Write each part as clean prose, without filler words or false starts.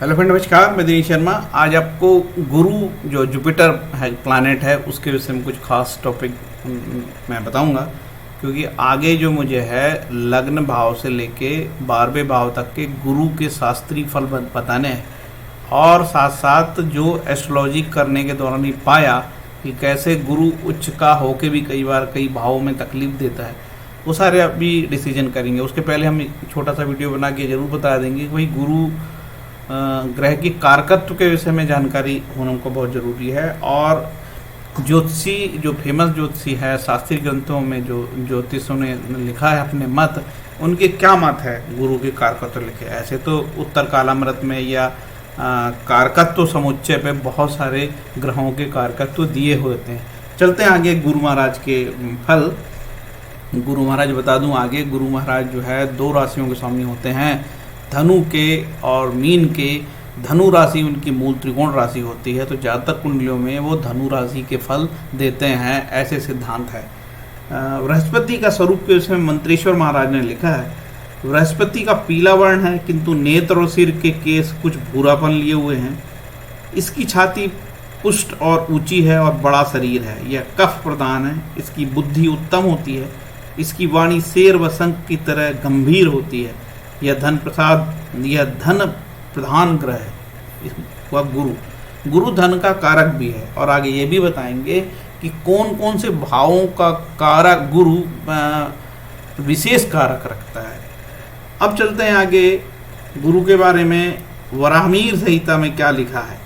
Hello friend, नमस्कार। मैं दिनेश शर्मा। आज आपको गुरु जो जुपिटर है प्लैनेट है उसके विषय में कुछ खास टॉपिक मैं बताऊंगा, क्योंकि आगे जो मुझे है लग्न भाव से लेके 12वें भाव तक के गुरु के शास्त्रीय फल बताने हैं, और साथ साथ जो एस्ट्रोलॉजी करने के दौरान ही पाया कि कैसे गुरु उच्च का होके भी कई बार कई भावों में तकलीफ देता है, वो सारे अभी डिसीजन करेंगे। उसके पहले हम एक छोटा सा वीडियो बना के जरूर बता देंगे कि भाई गुरु ग्रह की कारकत्व के विषय में जानकारी होना हमको बहुत ज़रूरी है। और ज्योतिषी जो फेमस ज्योतिषी है शास्त्रीय ग्रंथों में जो ज्योतिषों ने लिखा है अपने मत, उनके क्या मत है गुरु के कारकत्व लिखे। ऐसे तो उत्तर कालामृत में या कारकत्व समुच्चय पे बहुत सारे ग्रहों के कारकत्व दिए होते हैं। चलते हैं आगे गुरु महाराज के फल। गुरु महाराज बता दूं आगे, गुरु महाराज जो है 2 राशियों के स्वामी होते हैं, धनु के और मीन के। धनु राशि उनकी मूल त्रिकोण राशि होती है, तो ज़्यादातर कुंडलियों में वो धनु राशि के फल देते हैं, ऐसे सिद्धांत है। बृहस्पति का स्वरूप के उसमें मंत्रेश्वर महाराज ने लिखा है, बृहस्पति का पीला वर्ण है किंतु नेत्र और सिर के केस कुछ भूरापन लिए हुए हैं। इसकी छाती पुष्ट और ऊंची है और बड़ा शरीर है। यह कफ प्रधान है। इसकी बुद्धि उत्तम होती है। इसकी वाणी शेर व शंख की तरह गंभीर होती है। यह धन प्रधान ग्रह है। वह गुरु धन का कारक भी है। और आगे ये भी बताएंगे कि कौन कौन से भावों का कारक गुरु विशेष कारक रखता है। अब चलते हैं आगे गुरु के बारे में। वराहमिहिर संहिता में क्या लिखा है।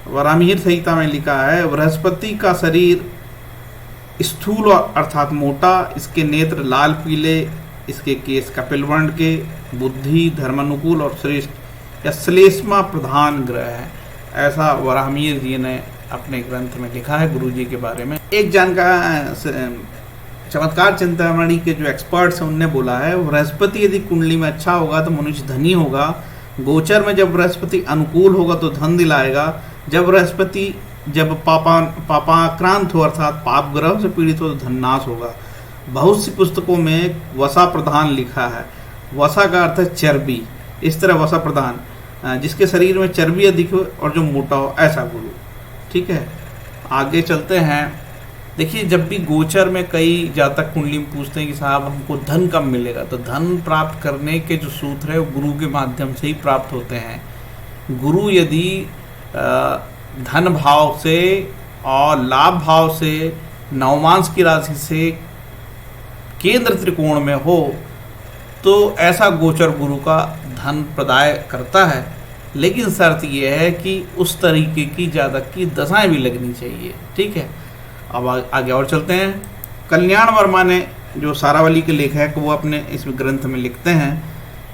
वराहमिहिर संहिता में लिखा है, बृहस्पति का शरीर स्थूल अर्थात मोटा, इसके नेत्र लाल पीले, इसके केस कपिल वर्ण के, बुद्धि धर्मानुकूल और श्रेष्ठ या श्लेष्मा प्रधान ग्रह है। ऐसा वराहमिहिर जी ने अपने ग्रंथ में लिखा है गुरु जी के बारे में। एक जानकार चमत्कार चिंतामणि के जो एक्सपर्ट्स हैं उनने बोला है, बृहस्पति यदि कुंडली में अच्छा होगा तो मनुष्य धनी होगा। गोचर में जब बृहस्पति अनुकूल होगा तो धन दिलाएगा। जब पापाक्रांत हो अर्थात पाप ग्रह से पीड़ित हो तो धननाश होगा। बहुत सी पुस्तकों में वसा प्रधान लिखा है। वसा का अर्थ है चर्बी। इस तरह वसा प्रधान जिसके शरीर में चर्बी अधिक हो और जो मोटा हो, ऐसा गुरु। ठीक है, आगे चलते हैं। देखिए, जब भी गोचर में कई जातक कुंडली में पूछते हैं कि साहब हमको धन कब मिलेगा, तो धन प्राप्त करने के जो सूत्र है वो गुरु के माध्यम से ही प्राप्त होते हैं। गुरु यदि धन भाव से और लाभ भाव से नवमांश की राशि से केंद्र त्रिकोण में हो तो ऐसा गोचर गुरु का धन प्रदाय करता है। लेकिन शर्त यह है कि उस तरीके की जातक की दशाएं भी लगनी चाहिए। ठीक है, अब आगे और चलते हैं। कल्याण वर्मा ने जो सारावली के लेखक वो अपने इस ग्रंथ में लिखते हैं,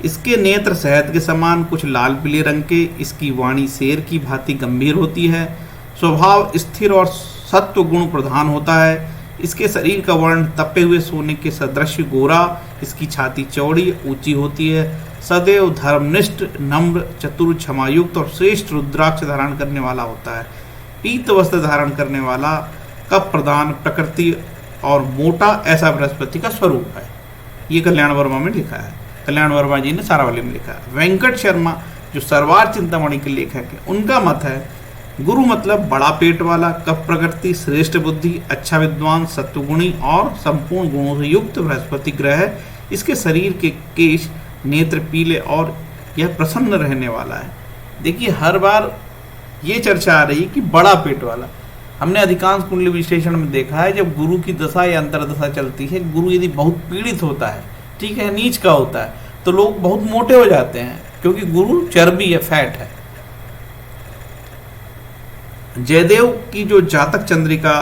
इसके नेत्र शहद के समान कुछ लाल पीले रंग के, इसकी वाणी शेर की भांति गंभीर होती है। स्वभाव स्थिर और सत्व गुण प्रधान होता है। इसके शरीर का वर्ण तपे हुए सोने के सदृश गोरा, इसकी छाती चौड़ी ऊंची होती है। सदैव धर्मनिष्ठ, नम्र, चतुर, क्षमायुक्त और श्रेष्ठ रुद्राक्ष धारण करने वाला होता है। पीत वस्त्र धारण करने वाला, कप प्रधान प्रकृति और मोटा, ऐसा बृहस्पति का स्वरूप है। ये कल्याण वर्मा में लिखा है। कल्याण वर्मा जी ने सारावली में लिखा है। वेंकट शर्मा जो सर्वार्थ चिंतामणि के लेखक है, उनका मत है, गुरु मतलब बड़ा पेट वाला, कप प्रकृति, श्रेष्ठ बुद्धि, अच्छा विद्वान, सत्वगुणी और संपूर्ण गुणों से युक्त बृहस्पति ग्रह है। इसके शरीर के केश नेत्र पीले और यह प्रसन्न रहने वाला है। देखिए, हर बार ये चर्चा आ रही है कि बड़ा पेट वाला। हमने अधिकांश कुंडली विश्लेषण में देखा है, जब गुरु की दशा या अंतरदशा चलती है, गुरु यदि बहुत पीड़ित होता है, ठीक है, नीच का होता है, तो लोग बहुत मोटे हो जाते हैं, क्योंकि गुरु चर्बी है, फैट है। जयदेव की जो जातक चंद्रिका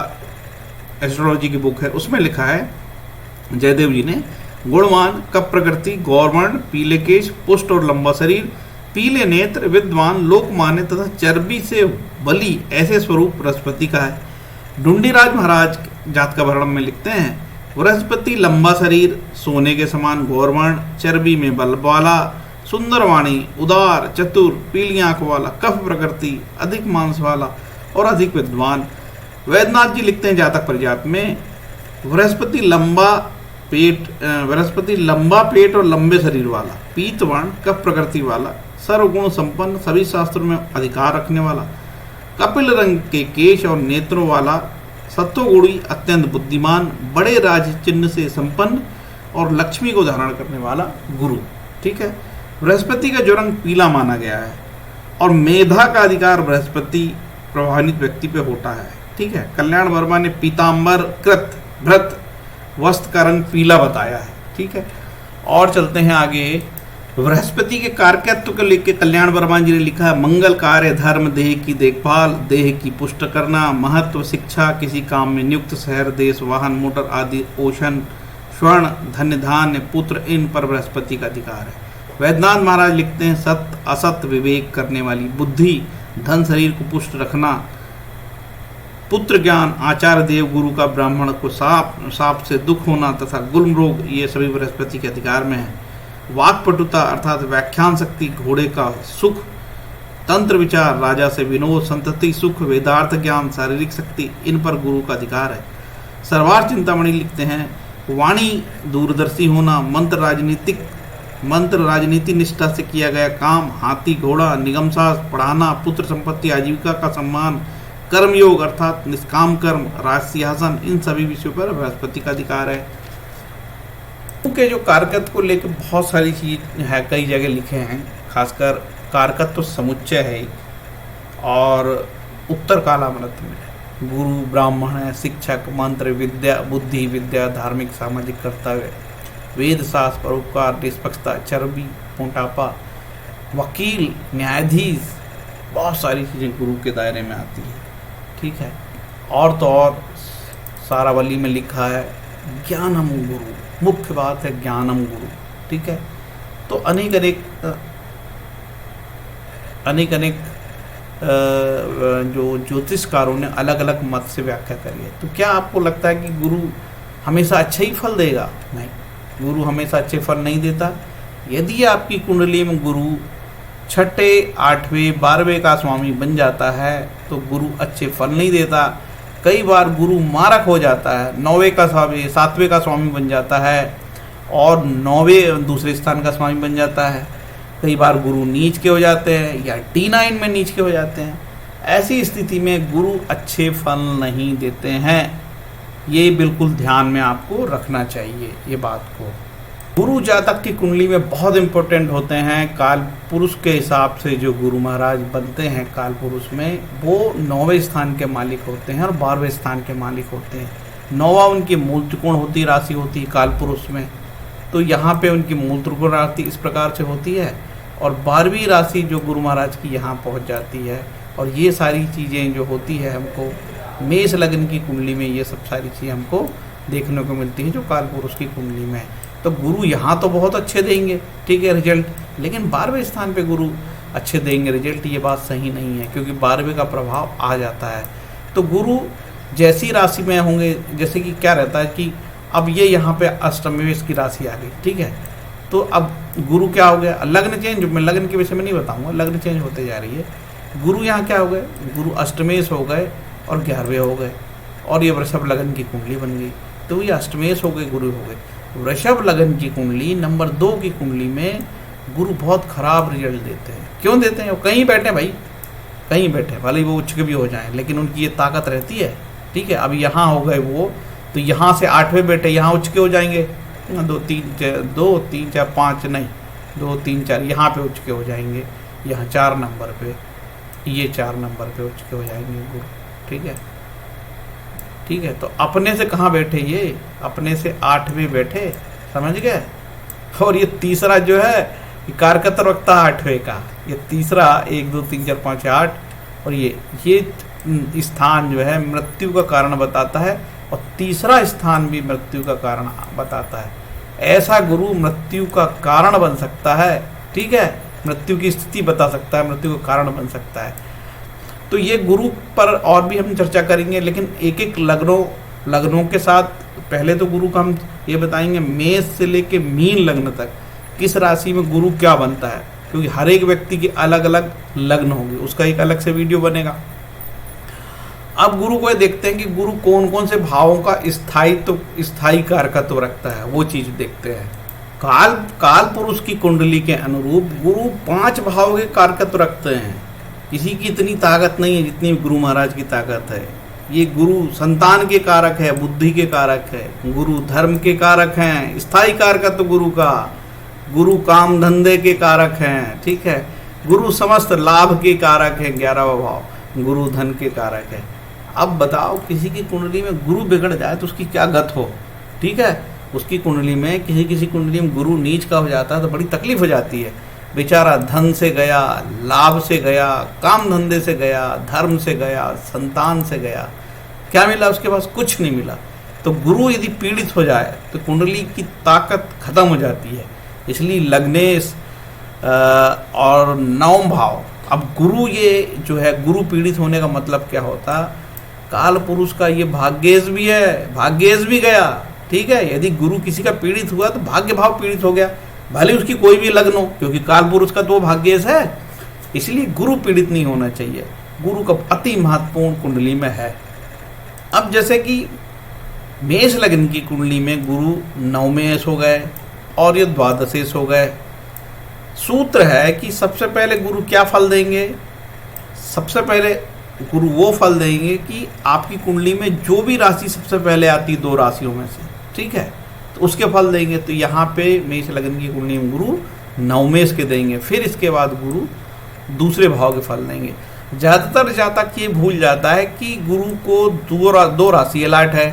एस्ट्रोलॉजी की बुक है उसमें लिखा है, जयदेव जी ने, गुणवान, कप प्रकृति, गौरवर्ण, पीले केश, पुष्ट और लंबा शरीर, पीले नेत्र, विद्वान, लोकमान्य तथा चर्बी से बली, ऐसे स्वरूप बृहस्पति का है। ढूंढीराज महाराज जात का वर्णन में लिखते हैं, बृहस्पति लंबा शरीर, सोने के समान गौरवर्ण, चर्बी में बल वाला, सुंदर वाणी, उदार, चतुर, पीली आंख वाला, कफ प्रकृति, अधिक मांस वाला और अधिक विद्वान। वैद्यनाथ जी लिखते हैं जातक परिजात में, बृहस्पति लंबा पेट और लंबे शरीर वाला, पीत वर्ण, कफ प्रकृति वाला, सर्वगुण संपन्न, सभी शास्त्रों में अधिकार रखने वाला, कपिल रंग के केश और नेत्रों वाला, सत्वगुणी, अत्यंत बुद्धिमान, बड़े राज चिन्ह से संपन्न और लक्ष्मी को धारण करने वाला गुरु। ठीक है। बृहस्पति का जो रंग पीला माना गया है और मेधा का अधिकार बृहस्पति प्रभावित व्यक्ति पे होता है। ठीक है। कल्याण वर्मा ने पीताम्बर कृत भ्रत वस्त्र का रंग पीला बताया है। ठीक है। और चलते हैं आगे। बृहस्पति के कारकत्व को लेकर कल्याण वर्मा जी ने लिखा है, मंगल कार्य, धर्म, देह की देखभाल, देह की पुष्ट करना, महत्व, शिक्षा, किसी काम में नियुक्त, शहर, देश, वाहन, मोटर आदि, ओशन, स्वर्ण, धन्य, धान्य, पुत्र, इन पर बृहस्पति का अधिकार है। वैद्यनाथ महाराज लिखते हैं, सत्य असत्य विवेक करने वाली बुद्धि, धन, शरीर को पुष्ट रखना, पुत्र ज्ञान, आचार्य देव गुरु का, ब्राह्मण को साप से दुख होना तथा गुल्म रोग, ये सभी बृहस्पति के अधिकार में है। वाक्पटुता अर्थात व्याख्यान शक्ति, घोड़े का सुख, तंत्र विचार, राजा से विनोद, संतति सुख, वेदार्थ ज्ञान, शारीरिक शक्ति, इन पर गुरु का अधिकार है। सर्वार्थ चिंतामणि लिखते हैं, वाणी दूरदर्शी होना, मंत्र राजनीति निष्ठा से किया गया काम, हाथी घोड़ा, निगम शास्त्र, पढ़ाना, पुत्र संपत्ति, आजीविका का सम्मान, कर्मयोग अर्थात निष्काम कर्म, राजसिंहासन, इन सभी विषयों पर बृहस्पति का अधिकार है। उनके जो कारकत्व को लेकर बहुत सारी चीज है, कई जगह लिखे हैं, खासकर कारकत्व समुच्चय है और उत्तर कालामृत में गुरु ब्राह्मण है, शिक्षक, मंत्र, विद्या, बुद्धि, विद्या, धार्मिक, सामाजिक कर्तव्य, वेद शास्त्र, परोपकार, निष्पक्षता, चर्बी, मोटापा, वकील, न्यायाधीश, बहुत सारी चीज़ें गुरु के दायरे में आती हैं। ठीक है। और तो और सारावली में लिखा है ज्ञानम गुरु, मुख्य बात है ज्ञानम गुरु। ठीक है। तो अनेक जो ज्योतिषकारों ने अलग अलग मत से व्याख्या करी है। तो क्या आपको लगता है कि गुरु हमेशा अच्छा ही फल देगा? नहीं, गुरु हमेशा अच्छे फल नहीं देता। यदि आपकी कुंडली में गुरु छठे, 8वें, 12वें का स्वामी बन जाता है तो गुरु अच्छे फल नहीं देता। कई बार गुरु मारक हो जाता है, 9वें का स्वामी 7वें का स्वामी बन जाता है और 9वें दूसरे स्थान का स्वामी बन जाता है। कई बार गुरु नीच के हो जाते हैं या D9 में नीच के हो जाते हैं। ऐसी स्थिति में गुरु अच्छे फल नहीं देते हैं। ये बिल्कुल ध्यान में आपको रखना चाहिए ये बात को। गुरु जातक की कुंडली में बहुत इंपॉर्टेंट होते हैं। काल पुरुष के हिसाब से जो गुरु महाराज बनते हैं काल पुरुष में, वो 9वें स्थान के मालिक होते हैं और 12वें स्थान के मालिक होते हैं। 9वां उनकी मूल त्रिकोण होती राशि होती है काल पुरुष में, तो यहाँ पे उनकी मूल त्रिकोण राशि इस प्रकार से होती है और 12वीं राशि जो गुरु महाराज की यहाँ पहुँच जाती है। और ये सारी चीज़ें जो होती है हमको मेष लग्न की कुंडली में, ये सब सारी चीज़ें हमको देखने को मिलती हैं जो काल पुरुष की कुंडली में है। तो गुरु यहाँ तो बहुत अच्छे देंगे, ठीक है, रिजल्ट, लेकिन 12वें स्थान पे गुरु अच्छे देंगे रिजल्ट, ये बात सही नहीं है क्योंकि 12वें का प्रभाव आ जाता है। तो गुरु जैसी राशि में होंगे, जैसे कि क्या रहता है कि अब ये यहाँ पे अष्टमेश की राशि आ गई, ठीक है, तो अब गुरु क्या हो गया, लग्न चेंज, मैं लग्न के विषय में नहीं बताऊंगा, लग्न चेंज होते जा रही है। गुरु यहाँ क्या हो गए, गुरु अष्टमेश हो गए और 11वें हो गए और ये वृषभ लग्न की कुंडली बन गई। तो ये अष्टमेश हो गए, गुरु हो गए। वृषभ लग्न की कुंडली नंबर 2 की कुंडली में गुरु बहुत खराब रिजल्ट देते हैं। क्यों देते हैं? वो कहीं बैठे भाई, कहीं बैठे, भले वो उच्च के भी हो जाएं, लेकिन उनकी ये ताकत रहती है, ठीक है। अब यहाँ हो गए वो, तो यहाँ से 8वें बैठे, यहाँ उच्च के हो जाएंगे, 2 3 4 5 नहीं, 2 3 4 यहाँ पे उच्च के हो जाएंगे, यहाँ 4 नंबर पे, ये 4 नंबर पे उच्च के हो जाएंगे गुरु, ठीक है, ठीक है। तो अपने से कहाँ बैठे, ये अपने से 8वें बैठे, समझ गए। और ये तीसरा जो है कारकत्तर रखता है 8वें का, ये तीसरा 1 2 3 4 5 8 और ये स्थान जो है मृत्यु का कारण बताता है और तीसरा स्थान भी मृत्यु का कारण बताता है। ऐसा गुरु मृत्यु का कारण बन सकता है, ठीक है, मृत्यु की स्थिति बता सकता है, मृत्यु का कारण बन सकता है। तो ये गुरु पर और भी हम चर्चा करेंगे, लेकिन एक एक लग्नों के साथ पहले तो गुरु का हम ये बताएंगे मेष से लेके मीन लग्न तक किस राशि में गुरु क्या बनता है, क्योंकि हर एक व्यक्ति की अलग अलग लग्न होगी, उसका एक अलग से वीडियो बनेगा। अब गुरु को ये देखते हैं कि गुरु कौन कौन से भावों का स्थायी कारकत्व रखता है, वो चीज़ देखते हैं। काल काल पुरुष की कुंडली के अनुरूप गुरु 5 भाव के कारकत्व रखते हैं। किसी की इतनी ताकत नहीं है जितनी गुरु महाराज की ताकत है। ये गुरु संतान के कारक है, बुद्धि के कारक है, गुरु धर्म के कारक हैं, स्थायी कारकत्व गुरु का, गुरु काम धंधे के कारक हैं, ठीक है, गुरु समस्त लाभ के कारक है, 11वां भाव गुरु धन के कारक है। अब बताओ किसी की कुंडली में गुरु बिगड़ जाए तो उसकी क्या गत हो, ठीक है। उसकी कुंडली में किसी कुंडली में गुरु नीच का हो जाता है तो बड़ी तकलीफ हो जाती है। बेचारा धन से गया, लाभ से गया, काम धंधे से गया, धर्म से गया, संतान से गया, क्या मिला उसके पास? कुछ नहीं मिला। तो गुरु यदि पीड़ित हो जाए तो कुंडली की ताकत खत्म हो जाती है। इसलिए लग्नेश और 9 भाव। अब गुरु ये जो है, गुरु पीड़ित होने का मतलब क्या होता? काल पुरुष का ये भाग्येश भी है, भाग्येश भी गया, ठीक है। यदि गुरु किसी का पीड़ित हुआ तो भाग्य भाव पीड़ित हो गया, भले उसकी कोई भी लग्न हो, क्योंकि काल पुरुष का तो वो भाग्येश है। इसलिए गुरु पीड़ित नहीं होना चाहिए। गुरु का अति महत्वपूर्ण कुंडली में है। अब जैसे कि मेष लग्न की कुंडली में गुरु 9वेश हो गए और ये 12शेष हो गए। सूत्र है कि सबसे पहले गुरु क्या फल देंगे? सबसे पहले गुरु वो फल देंगे कि आपकी कुंडली में जो भी राशि सबसे पहले आती है 2 राशियों में से, ठीक है, तो उसके फल देंगे। तो यहाँ पे मेष लग्न की कुंडली में गुरु 9वेश के देंगे। फिर इसके बाद गुरु दूसरे भाव के फल देंगे। ज़्यादातर जातक ये भूल जाता है कि गुरु को 2 राशि अलॉट है,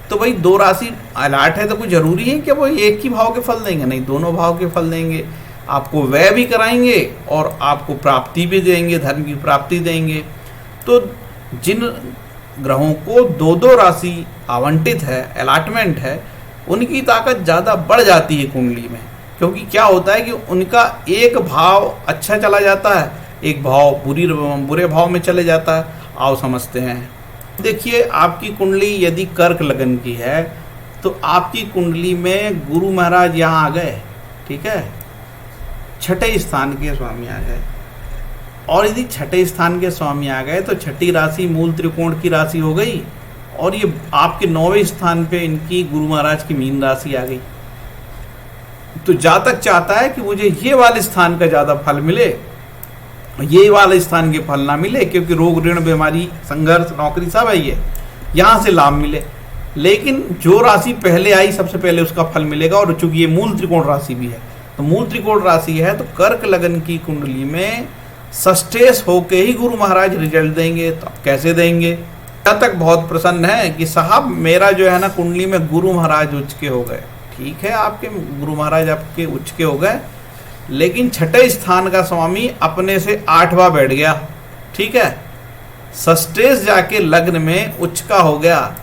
तो भाई 2 राशि अलॉट है तो कोई ज़रूरी है कि वो एक ही भाव के फल देंगे? नहीं, दोनों भाव के फल देंगे। आपको व्यय भी कराएंगे और आपको प्राप्ति भी देंगे, धर्म की प्राप्ति देंगे। तो जिन ग्रहों को 2-2 राशि आवंटित है, अलॉटमेंट है, उनकी ताकत ज़्यादा बढ़ जाती है कुंडली में। क्योंकि क्या होता है कि उनका एक भाव अच्छा चला जाता है, एक भाव बुरे भाव में चले जाता है। आओ समझते हैं। देखिए, आपकी कुंडली यदि कर्क लगन की है तो आपकी कुंडली में गुरु महाराज यहाँ आ गए, ठीक है, 6ठे स्थान के स्वामी आ गए। और यदि 6ठे स्थान के स्वामी आ गए तो 6ठी राशि मूल त्रिकोण की राशि हो गई, और ये आपके 9वें स्थान पे इनकी गुरु महाराज की मीन राशि आ गई। तो जातक चाहता है कि मुझे ये वाले स्थान का ज़्यादा फल मिले, ये वाले स्थान के फल ना मिले, क्योंकि रोग ऋण बीमारी संघर्ष नौकरी सब है, ये यहाँ से लाभ मिले। लेकिन जो राशि पहले आई सबसे पहले उसका फल मिलेगा। और चूंकि ये मूल त्रिकोण राशि भी है, तो मूल त्रिकोण राशि है, तो कर्क लगन की कुंडली में सस्टेस होके ही गुरु महाराज रिजल्ट देंगे। तो अब कैसे देंगे? जातक बहुत प्रसन्न है कि साहब मेरा जो है ना कुंडली में गुरु महाराज उच्च के हो गए। ठीक है, आपके गुरु महाराज आपके उच्च के हो गए, लेकिन 6ठे स्थान का स्वामी अपने से 8वां बैठ गया, ठीक है, सस्टेस जाके लग्न में उच्च का हो गया।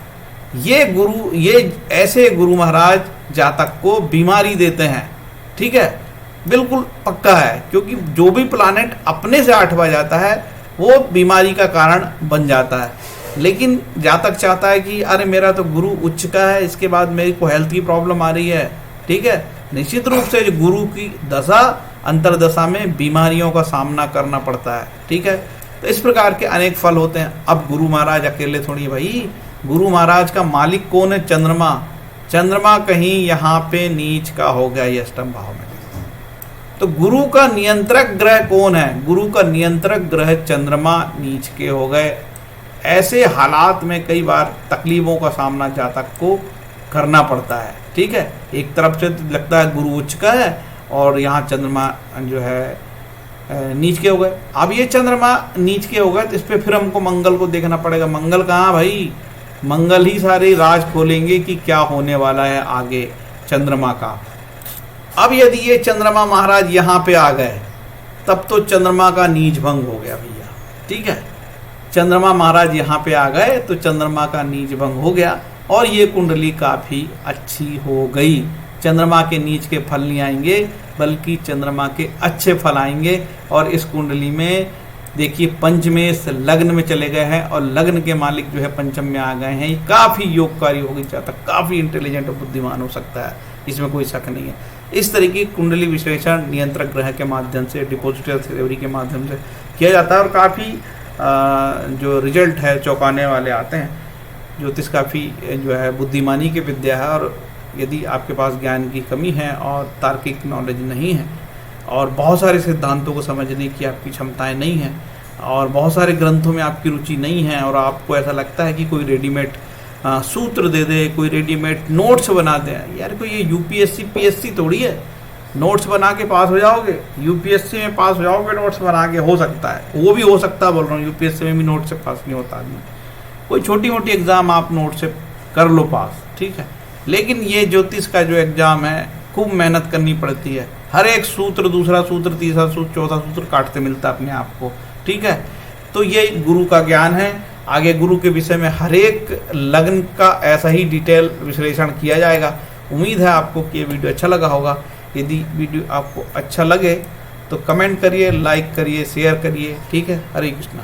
ये ऐसे गुरु महाराज जातक को बीमारी देते हैं, ठीक है, बिल्कुल पक्का है। क्योंकि जो भी प्लानेट अपने से 8वां जाता है वो बीमारी का कारण बन जाता है। लेकिन जातक चाहता है कि अरे मेरा तो गुरु उच्च का है, इसके बाद मेरे को हेल्थ की प्रॉब्लम आ रही है, ठीक है। निश्चित रूप से गुरु की दशा अंतरदशा में बीमारियों का सामना करना पड़ता है, ठीक है। तो इस प्रकार के अनेक फल होते हैं। अब गुरु महाराज अकेले थोड़ी, भाई गुरु महाराज का मालिक कौन है? चंद्रमा। चंद्रमा कहीं यहाँ पे नीच का हो गया ये अष्टम भाव में। तो गुरु का नियंत्रक ग्रह कौन है? गुरु का नियंत्रक ग्रह चंद्रमा नीच के हो गए। ऐसे हालात में कई बार तकलीफों का सामना जातक को करना पड़ता है, ठीक है। एक तरफ से तो लगता है गुरु उच्च का है और यहाँ चंद्रमा जो है नीच के हो गए। अब ये चंद्रमा नीच के हो गए तो इस पर फिर हमको मंगल को देखना पड़ेगा। मंगल कहाँ भाई? मंगल ही सारे राज खोलेंगे कि क्या होने वाला है आगे चंद्रमा का। अब यदि ये चंद्रमा महाराज यहाँ पे आ गए तब तो चंद्रमा का नीच भंग हो गया भैया, ठीक है। चंद्रमा महाराज यहाँ पे आ गए तो चंद्रमा का नीच भंग हो गया और ये कुंडली काफ़ी अच्छी हो गई। चंद्रमा के नीच के फल नहीं आएंगे बल्कि चंद्रमा के अच्छे फल आएंगे। और इस कुंडली में देखिए पंचमेश लग्न में चले गए हैं और लग्न के मालिक जो है पंचम में आ गए हैं। ये काफ़ी योगकारी हो गई, जातक काफ़ी इंटेलिजेंट और बुद्धिमान हो सकता है, इसमें कोई शक नहीं है। इस तरीके कुंडली विश्लेषण नियंत्रक ग्रह के माध्यम से, डिपॉजिटर थ्योरी के माध्यम से किया जाता है और काफ़ी जो रिजल्ट है चौंकाने वाले आते हैं। ज्योतिष काफ़ी जो है बुद्धिमानी की विद्या है और यदि आपके पास ज्ञान की कमी है और तार्किक नॉलेज नहीं है और बहुत सारे सिद्धांतों को समझने की आपकी क्षमताएं नहीं हैं और बहुत सारे ग्रंथों में आपकी रुचि नहीं है और आपको ऐसा लगता है कि कोई रेडीमेड सूत्र दे दे, कोई रेडीमेड नोट्स बना दे, यार कोई ये यूपीएससी पीएससी थोड़ी है नोट्स बना के पास हो जाओगे। यूपीएससी में पास हो जाओगे नोट्स बना के, हो सकता है, वो भी हो सकता है बोल रहा हूँ, यूपीएससी में भी नोट से पास नहीं होता आदमी। कोई छोटी मोटी एग्ज़ाम आप नोट से कर लो पास, ठीक है, लेकिन ये ज्योतिष का जो एग्ज़ाम है खूब मेहनत करनी पड़ती है। हर एक सूत्र, दूसरा सूत्र, तीसरा सूत्र, चौथा सूत्र काटते मिलता है अपने आप को, ठीक है। तो ये गुरु का ज्ञान है। आगे गुरु के विषय में हर एक लग्न का ऐसा ही डिटेल विश्लेषण किया जाएगा। उम्मीद है आपको कि ये वीडियो अच्छा लगा होगा। यदि वीडियो आपको अच्छा लगे तो कमेंट करिए, लाइक करिए, शेयर करिए, ठीक है। हरे कृष्णा।